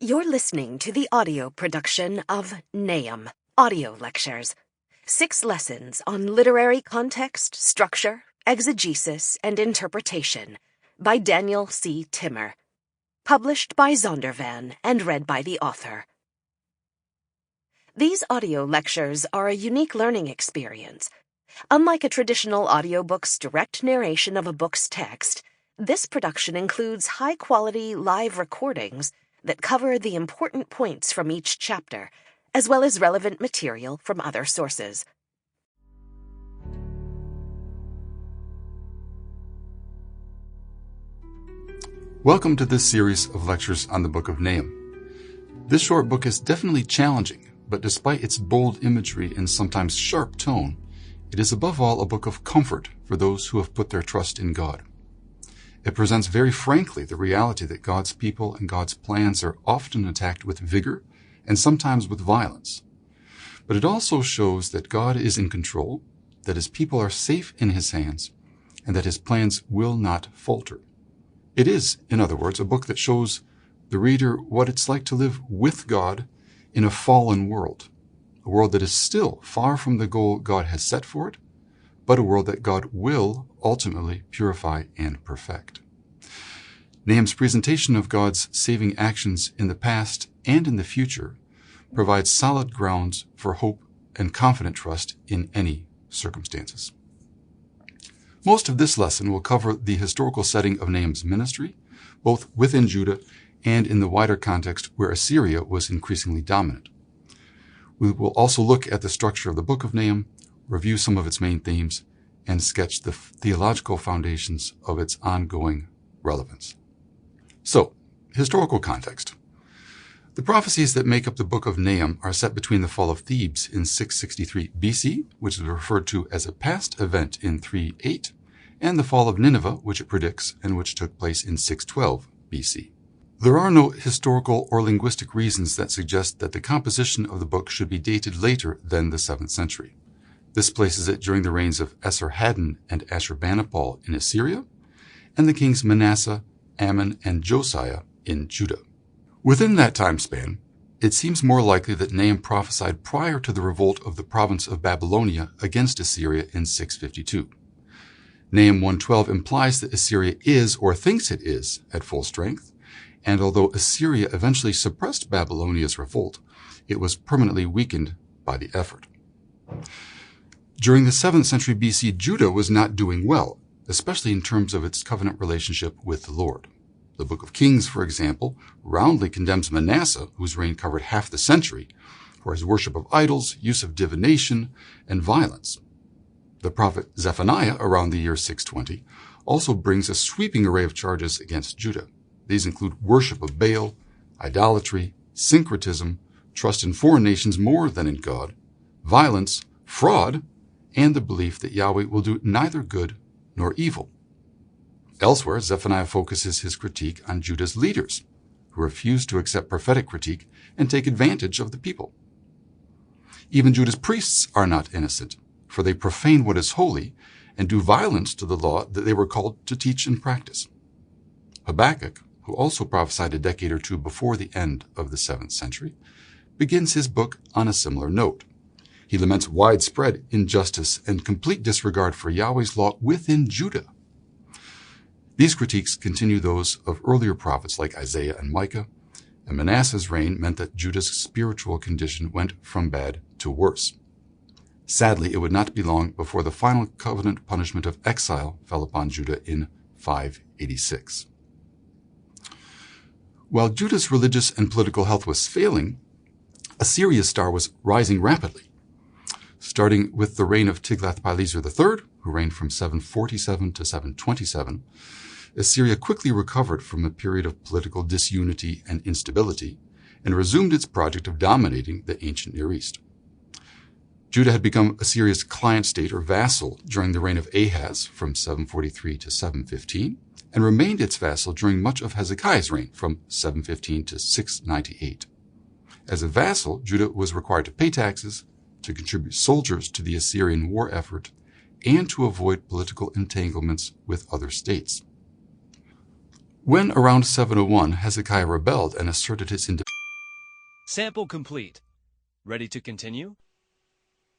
You're listening to the audio production of Nahum, Audio Lectures. 6 lessons on literary context, structure, exegesis, and interpretation by Daniel C. Timmer. Published by Zondervan and read by the author. These audio lectures are a unique learning experience. Unlike a traditional audiobook's direct narration of a book's text, this production includes high-quality live recordings that cover the important points from each chapter, as well as relevant material from other sources. Welcome to this series of lectures on the book of Nahum. This short book is definitely challenging, but despite its bold imagery and sometimes sharp tone, it is above all a book of comfort for those who have put their trust in God. It presents very frankly the reality that God's people and God's plans are often attacked with vigor and sometimes with violence. But it also shows that God is in control, that his people are safe in his hands, and that his plans will not falter. It is, in other words, a book that shows the reader what it's like to live with God in a fallen world, a world that is still far from the goal God has set for it, but a world that God will ultimately purify and perfect. Nahum's presentation of God's saving actions in the past and in the future provides solid grounds for hope and confident trust in any circumstances. Most of this lesson will cover the historical setting of Nahum's ministry, both within Judah and in the wider context where Assyria was increasingly dominant. We will also look at the structure of the book of Nahum, review some of its main themes, and sketch the theological foundations of its ongoing relevance. So, historical context. The prophecies that make up the book of Nahum are set between the fall of Thebes in 663 BC, which is referred to as a past event in 3:8, and the fall of Nineveh, which it predicts and which took place in 612 BC. There are no historical or linguistic reasons that suggest that the composition of the book should be dated later than the 7th century. This places it during the reigns of Esarhaddon and Ashurbanipal in Assyria, and the kings Manasseh, Ammon, and Josiah in Judah. Within that time span, it seems more likely that Nahum prophesied prior to the revolt of the province of Babylonia against Assyria in 652. Nahum 1:12 implies that Assyria is, or thinks it is, at full strength, and although Assyria eventually suppressed Babylonia's revolt, it was permanently weakened by the effort. During the 7th century BC, Judah was not doing well, especially in terms of its covenant relationship with the Lord. The Book of Kings, for example, roundly condemns Manasseh, whose reign covered half the century, for his worship of idols, use of divination, and violence. The prophet Zephaniah, around the year 620, also brings a sweeping array of charges against Judah. These include worship of Baal, idolatry, syncretism, trust in foreign nations more than in God, violence, fraud, and the belief that Yahweh will do neither good nor evil. Elsewhere, Zephaniah focuses his critique on Judah's leaders, who refuse to accept prophetic critique and take advantage of the people. Even Judah's priests are not innocent, for they profane what is holy and do violence to the law that they were called to teach and practice. Habakkuk, who also prophesied a decade or two before the end of the 7th century, begins his book on a similar note. He laments widespread injustice and complete disregard for Yahweh's law within Judah. These critiques continue those of earlier prophets like Isaiah and Micah, and Manasseh's reign meant that Judah's spiritual condition went from bad to worse. Sadly, it would not be long before the final covenant punishment of exile fell upon Judah in 586. While Judah's religious and political health was failing, Assyria's star was rising rapidly. Starting with the reign of Tiglath-Pileser III, who reigned from 747 to 727, Assyria quickly recovered from a period of political disunity and instability and resumed its project of dominating the ancient Near East. Judah had become Assyria's client state or vassal during the reign of Ahaz from 743 to 715, and remained its vassal during much of Hezekiah's reign from 715 to 698. As a vassal, Judah was required to pay taxes, to contribute soldiers to the Assyrian war effort, and to avoid political entanglements with other states. When around 701 Hezekiah rebelled and asserted his independence, Sample complete. Ready to continue?